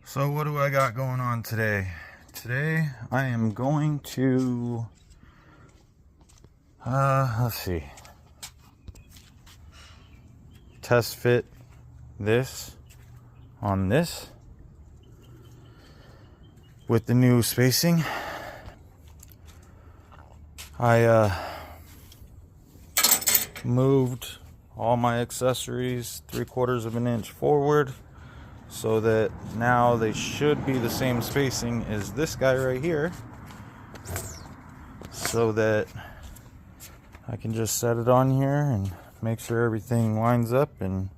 So what do I got going on today? Today I am going to, let's see, test fit this on this with the new spacing. I moved all my accessories 3/4 of an inch forward so that now they should be the same spacing as this guy right here, so that I can just set it on here and make sure everything lines up and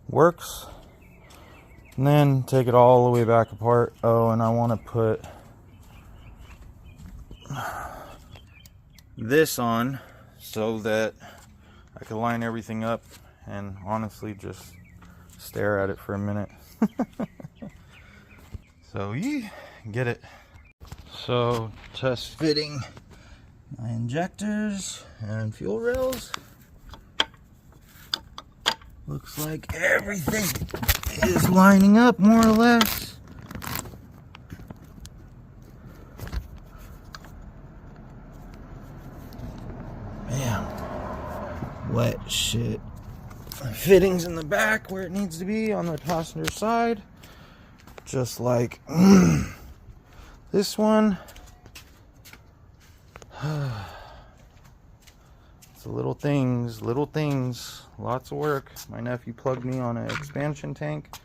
works, and then take it all the way back apart. Oh, and I want to put this on so that I can line everything up and honestly just stare at it for a minute. So yeah, get it. So test fitting my injectors and fuel rails. Looks like everything is lining up more or less. Bam. Wet shit. Fittings in the back where it needs to be on the passenger side, just like this one. It's little things, lots of work. My nephew plugged me on an expansion tank.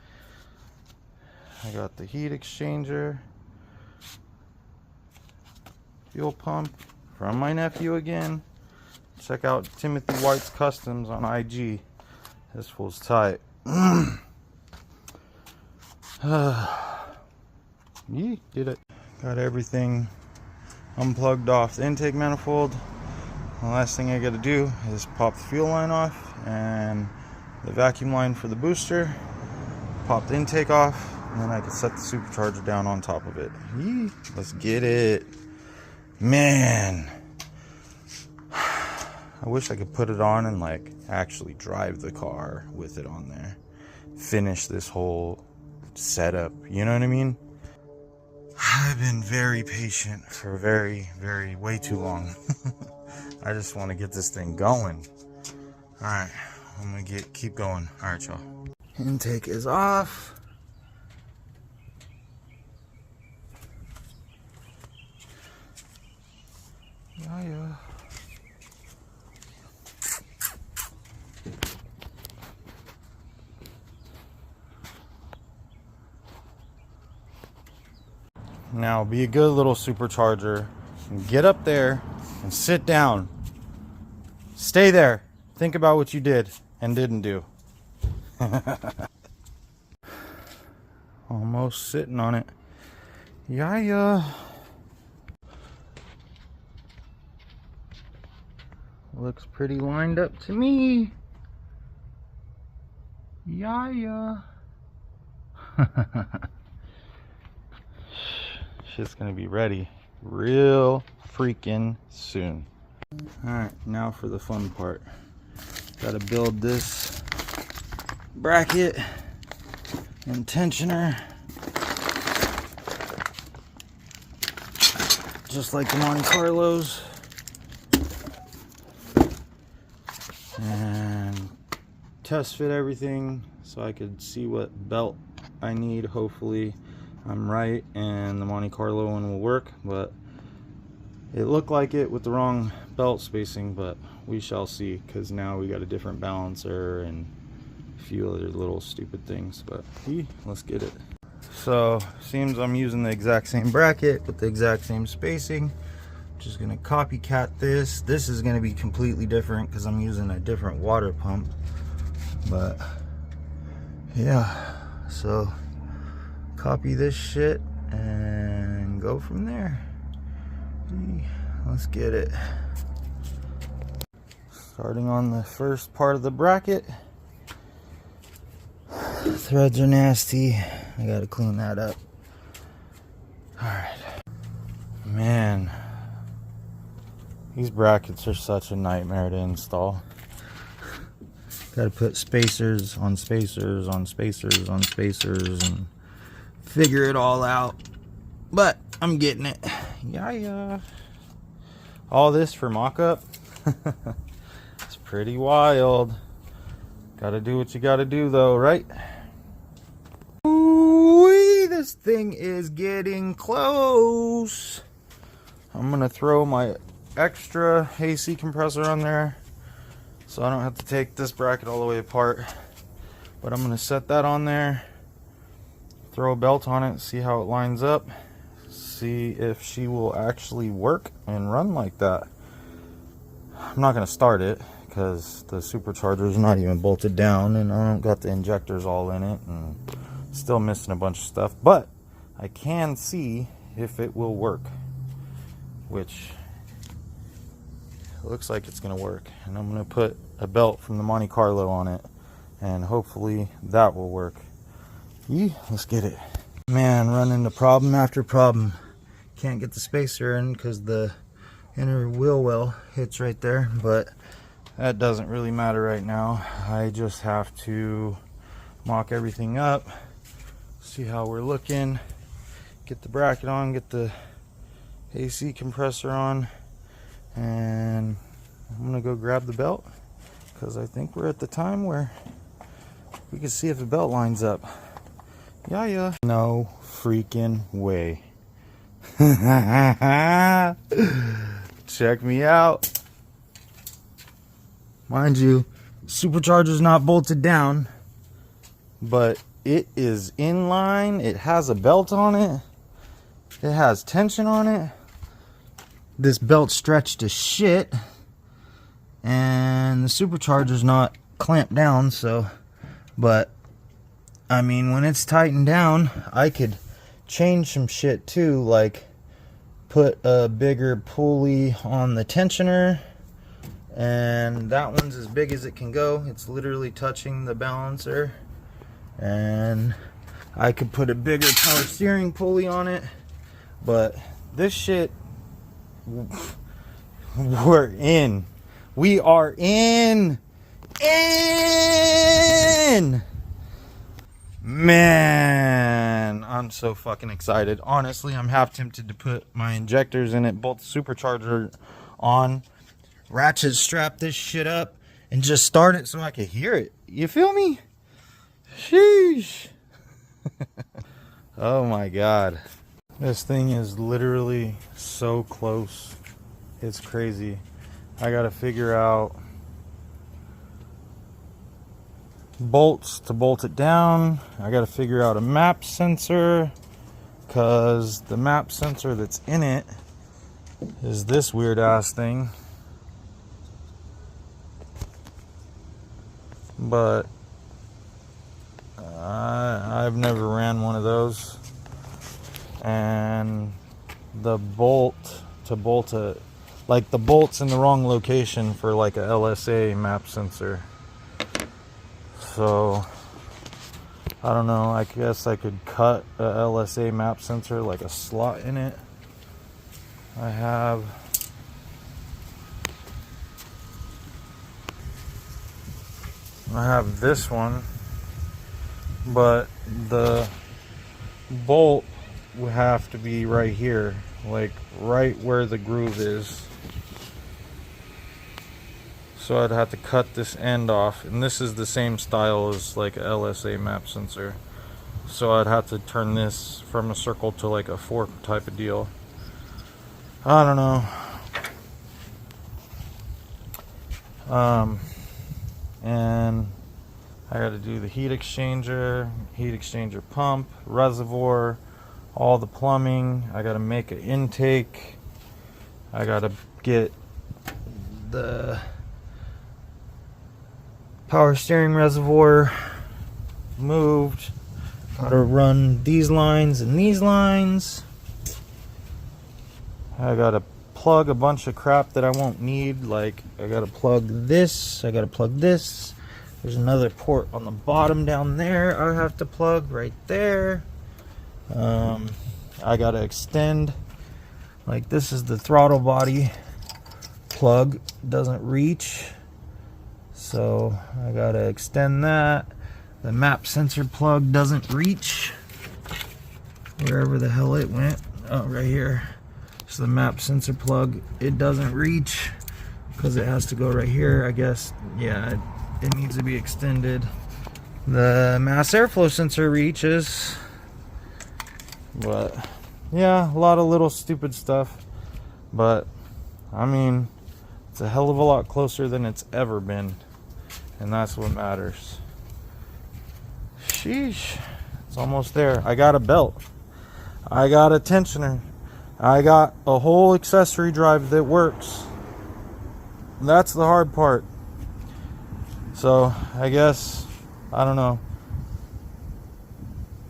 I got the heat exchanger, fuel pump from my nephew again. Check out Timothy White's Customs on IG. This fool's tight. Yeah, did it. Got everything unplugged off the intake manifold. The last thing I got to do is pop the fuel line off and the vacuum line for the booster. Pop the intake off, and then I can set the supercharger down on top of it. Yee, let's get it. Man, I wish I could put it on and like actually drive the car with it on there. Finish this whole setup, you know what I mean? I've been very patient for way too long. I just want to get this thing going. Alright, I'm gonna keep going. Alright, y'all. Intake is off. Yeah. Now be a good little supercharger and get up there and sit down. Stay there. Think about what you did and didn't do. Almost sitting on it. Yeah. Looks pretty lined up to me. Yeah. Shit's gonna be ready real freaking soon. Alright, now for the fun part. Gotta build this bracket and tensioner just like the Monte Carlos, and test fit everything so I could see what belt I need. Hopefully I'm right and the Monte Carlo one will work, but it looked like it with the wrong belt spacing, but we shall see, because now we got a different balancer and a few other little stupid things. But let's get it. So seems I'm using the exact same bracket with the exact same spacing. Just gonna copycat this. This is gonna be completely different because I'm using a different water pump, but yeah, so copy this shit and go from there. Let's get it. Starting on the first part of the bracket. Threads are nasty. I gotta clean that up. Alright. Man, these brackets are such a nightmare to install. Gotta put spacers on spacers on spacers on spacers and figure it all out. But I'm getting it. Yeah. All this for mock-up. It's pretty wild. Gotta do what you gotta do though, right? Ooh, this thing is getting close. I'm gonna throw my extra AC compressor on there so I don't have to take this bracket all the way apart. But I'm gonna set that on there, throw a belt on it, see how it lines up, see if she will actually work and run like that. I'm not gonna start it because the supercharger is not even bolted down and I don't got the injectors all in it and still missing a bunch of stuff, but I can see if it will work, which looks like it's gonna work. And I'm gonna put a belt from the Monte Carlo on it and hopefully that will work. Let's get it. Man, run into problem after problem. Can't get the spacer in because the inner wheel well hits right there, but that doesn't really matter right now. I just have to mock everything up, see how we're looking, get the bracket on, get the AC compressor on, and I'm gonna go grab the belt because I think we're at the time where we can see if the belt lines up. Yeah. No freaking way. Check me out. Mind you, supercharger's not bolted down, but it is in line. It has a belt on it. It has tension on it. This belt stretched to shit, and the supercharger's not clamped down, so, but I mean, when it's tightened down, I could change some shit too, like put a bigger pulley on the tensioner, and that one's as big as it can go. It's literally touching the balancer, and I could put a bigger power steering pulley on it, but this shit, we're in. We are in. Man, I'm so fucking excited. Honestly, I'm half tempted to put my injectors in it, bolt the supercharger on, ratchet strap this shit up, and just start it so I can hear it. You feel me? Sheesh. Oh my god. This thing is literally so close. It's crazy. I gotta figure out bolts to bolt it down. I gotta figure out a map sensor, because the map sensor that's in it is this weird ass thing. But I've never ran one of those, and the bolt to bolt it, like the bolt's in the wrong location for like a LSA map sensor. So I don't know, I guess I could cut a LSA map sensor, like a slot in it. I have this one, but the bolt would have to be right here, like right where the groove is. So I'd have to cut this end off, and this is the same style as like a LSA map sensor. So I'd have to turn this from a circle to like a fork type of deal. I don't know. And I got to do the heat exchanger pump, reservoir, all the plumbing. I got to make an intake. I got to get the power steering reservoir moved. Got to run these lines and these lines. I got to plug a bunch of crap that I won't need, like I got to plug this, I got to plug this. There's another port on the bottom down there I have to plug right there. I got to extend, like this is the throttle body plug, doesn't reach, so I got to extend that. The map sensor plug doesn't reach, wherever the hell it went. Oh, right here. It's the map sensor plug. It doesn't reach because it has to go right here, I guess. Yeah, it needs to be extended. The mass airflow sensor reaches, but yeah, a lot of little stupid stuff. But I mean, it's a hell of a lot closer than it's ever been, and that's what matters. Sheesh, it's almost there. I got a belt, I got a tensioner, I got a whole accessory drive that works. That's the hard part. So I guess, I don't know,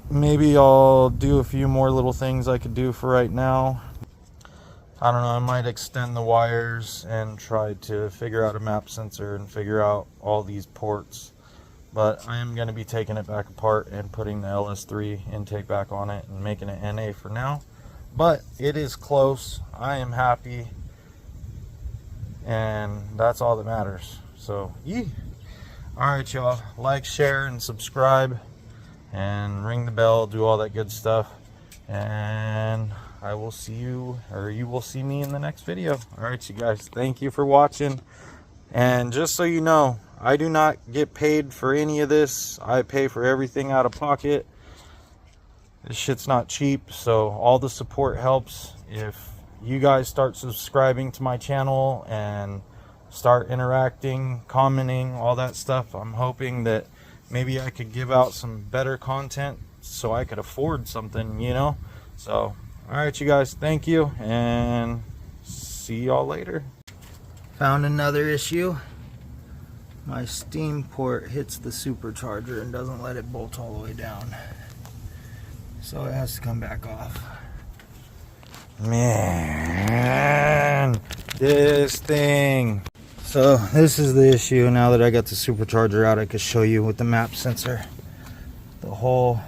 maybe I'll do a few more little things I could do for right now. I don't know, I might extend the wires and try to figure out a map sensor and figure out all these ports. But I am going to be taking it back apart and putting the LS3 intake back on it and making it NA for now. But it is close. I am happy. And that's all that matters. So, yeah. Alright, y'all. Like, share, and subscribe. And ring the bell. Do all that good stuff. And I will see you, or you will see me in the next video. Alright, you guys. Thank you for watching. And just so you know, I do not get paid for any of this. I pay for everything out of pocket. This shit's not cheap, so all the support helps. If you guys start subscribing to my channel and start interacting, commenting, all that stuff, I'm hoping that maybe I could give out some better content so I could afford something, you know? So, alright, you guys, thank you, and see y'all later. Found another issue. My steam port hits the supercharger and doesn't let it bolt all the way down. So it has to come back off. Man, this thing. So this is the issue. Now that I got the supercharger out, I can show you with the map sensor. The hole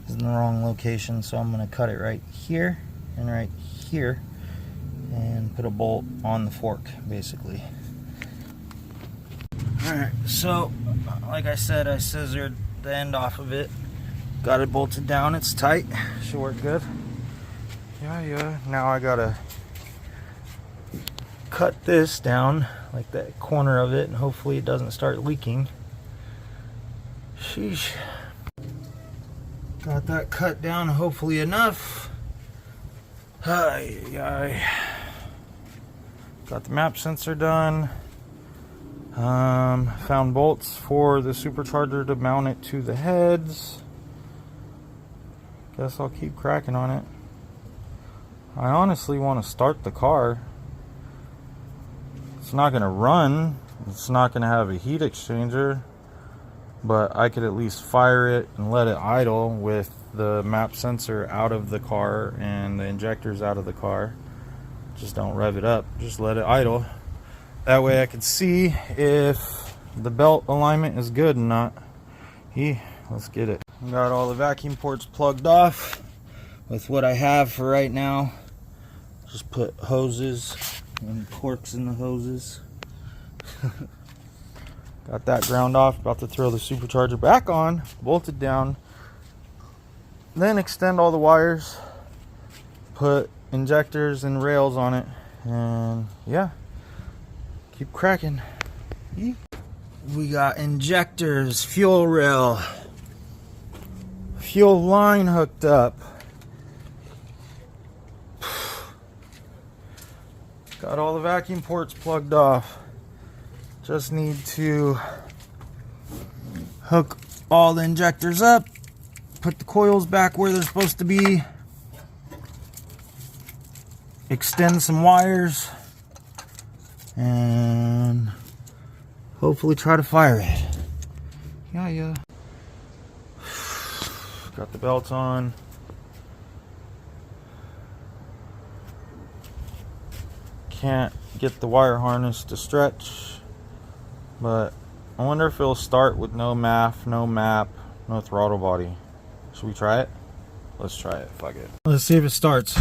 is in the wrong location, so I'm going to cut it right here and right here and put a bolt on the fork, basically. Alright, so like I said, I scissored the end off of it, got it bolted down. It's tight, should work good. Yeah, now I gotta cut this down, like that corner of it, and hopefully it doesn't start leaking. Sheesh. Got that cut down, hopefully enough. Got the map sensor done. Found bolts for the supercharger to mount it to the heads. Guess I'll keep cracking on it. I honestly want to start the car. It's not going to run. It's not going to have a heat exchanger. But I could at least fire it and let it idle with the map sensor out of the car and the injectors out of the car. Just don't rev it up. Just let it idle. That way I can see if the belt alignment is good or not. Let's get it. Got all the vacuum ports plugged off with what I have for right now. Just put hoses and corks in the hoses. Got that ground off. About to throw the supercharger back on, bolt it down, then extend all the wires, put injectors and rails on it, and yeah, keep cracking. We got injectors, fuel rail, fuel line hooked up. Got all the vacuum ports plugged off. Just need to hook all the injectors up, put the coils back where they're supposed to be, extend some wires, and hopefully try to fire it. Yeah. Got the belts on. Can't get the wire harness to stretch, but I wonder if it'll start with no MAF, no map, no throttle body. Should we try it? Let's try it. Fuck it. Let's see if it starts.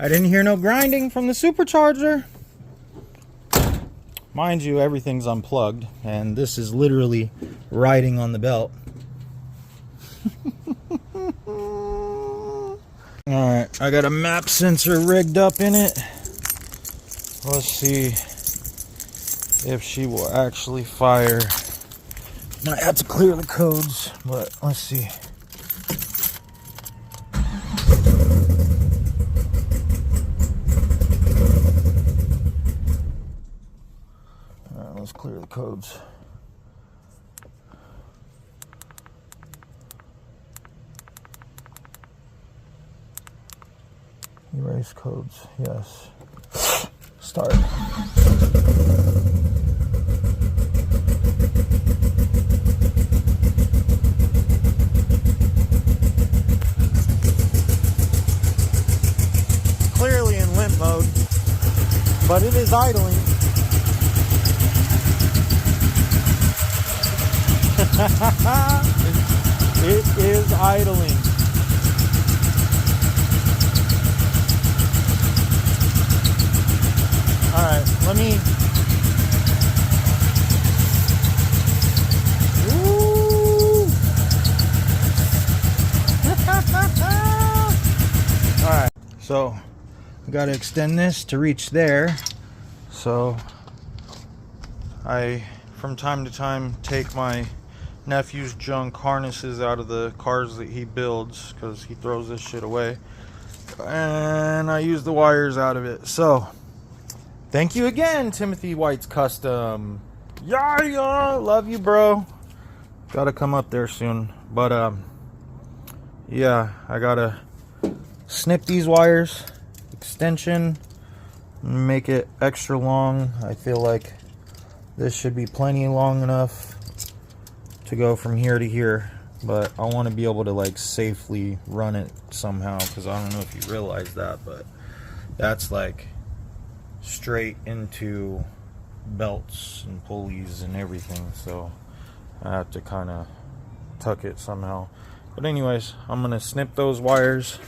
I didn't hear no grinding from the supercharger. Mind you, everything's unplugged, and this is literally riding on the belt. Alright, I got a map sensor rigged up in it. Let's see if she will actually fire. Might have to clear the codes, but let's see. Alright, let's clear the codes. Erase codes, yes. Start. Clearly in limp mode, but it is idling. It is idling. Alright, let me... Woo! Alright, so I gotta extend this to reach there. So I, from time to time, take my nephew's junk harnesses out of the cars that he builds, because he throws this shit away, and I use the wires out of it. So thank you again, Timothy White's Custom. Yeah, love you, bro. Gotta come up there soon. But yeah, I gotta snip these wires, extension, make it extra long. I feel like this should be plenty long enough to go from here to here, but I want to be able to like safely run it somehow, because I don't know if you realize that, but that's like straight into belts and pulleys and everything, so I have to kind of tuck it somehow. But anyways, I'm gonna snip those wires,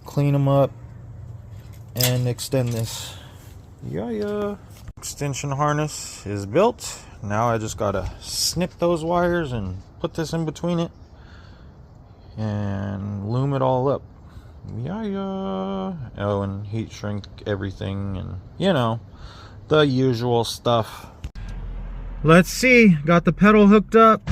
clean them up, and extend this. Yeah. Extension harness is built. Now I just gotta snip those wires and put this in between it and loom it all up. Yeah. Oh, and heat shrink everything, and you know, the usual stuff. Let's see, got the pedal hooked up.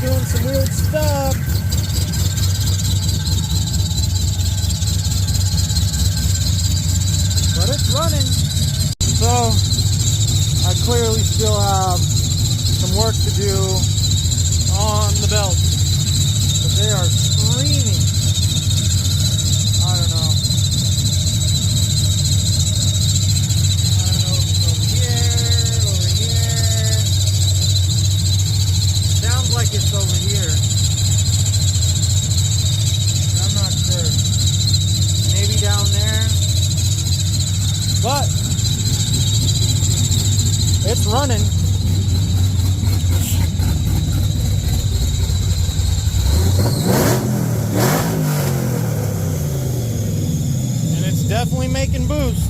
Doing some weird stuff. But it's running. So I clearly still have some work to do on the belt, but they are screaming. I don't know if it's over here. Sounds like it's over here. I'm not sure. Maybe down there. But it's running. And it's definitely making boost.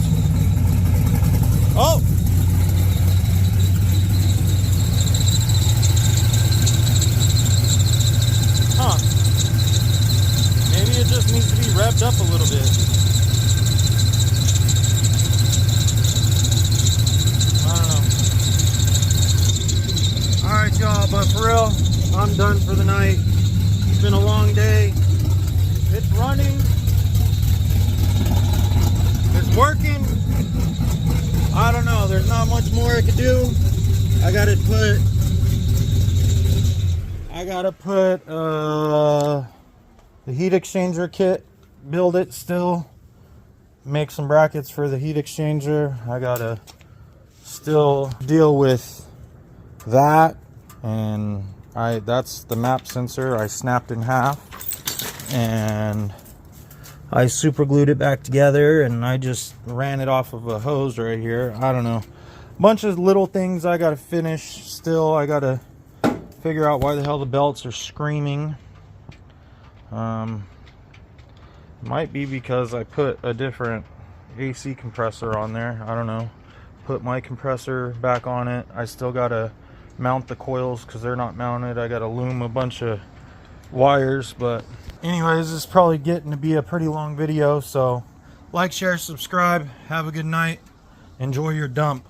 Oh! Huh. Maybe it just needs to be revved up a little bit. I don't know. I'm done for the night. It's been a long day. It's running. It's working. I don't know. There's not much more I could do. I gotta put the heat exchanger kit, build it still, make some brackets for the heat exchanger. I gotta still deal with that, and that's the map sensor I snapped in half, and I super glued it back together, and I just ran it off of a hose right here. I don't know, bunch of little things I gotta finish still. I gotta figure out why the hell the belts are screaming. Might be because I put a different AC compressor on there. I don't know. Put my compressor back on it. I still gotta mount the coils because they're not mounted. I gotta loom a bunch of wires. But anyways, this is probably getting to be a pretty long video, so like, share, subscribe. Have a good night. Enjoy your dump.